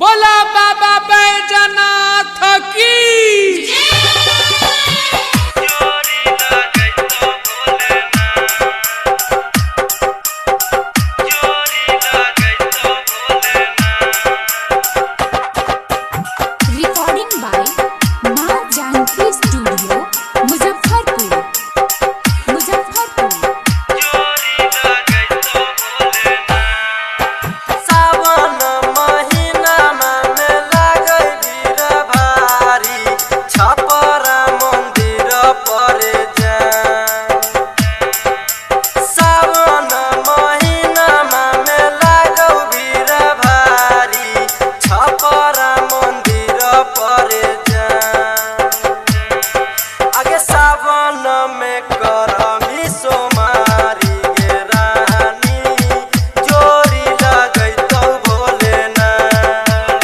बोला बाबा बैजनाथ की। रिकॉर्डिंग बाय मां जानकी स्टूडियो मुजफ्फरपुर। सावन महीना में लागै भीड़ भारी, छपरा मंदिर पर जाए। सावन महीना में लागौ भीड़ भारी, छपरा मंदिर पर जाए। आगे सावन में करमी सोमारी गे रानी, जोरी लगैतौ भोलेनाथ।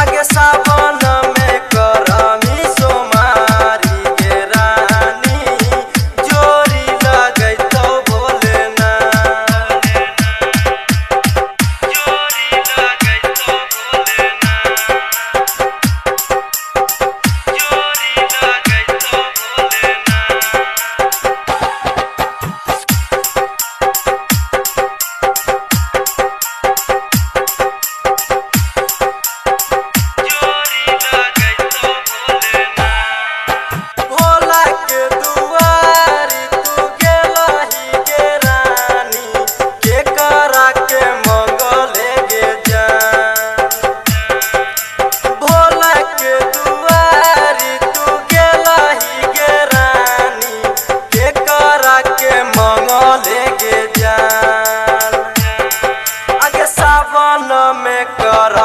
आगे सावन में करमी सोमारी गे रानी, जोरी लगैतौ भोलेनाथ। जोरी लगैतौ भोलेनाथ। जोरी लगैतौ भोलेनाथ। जोरी लगैतौ भोलेनाथ। भोला के दुआरी तू गेलही गे रानी, केकरा के मंगले गे जान। भोला के दुआरी तू गेलही गे रानी, केकरा के मंगले गे जान। आगे सावन में कर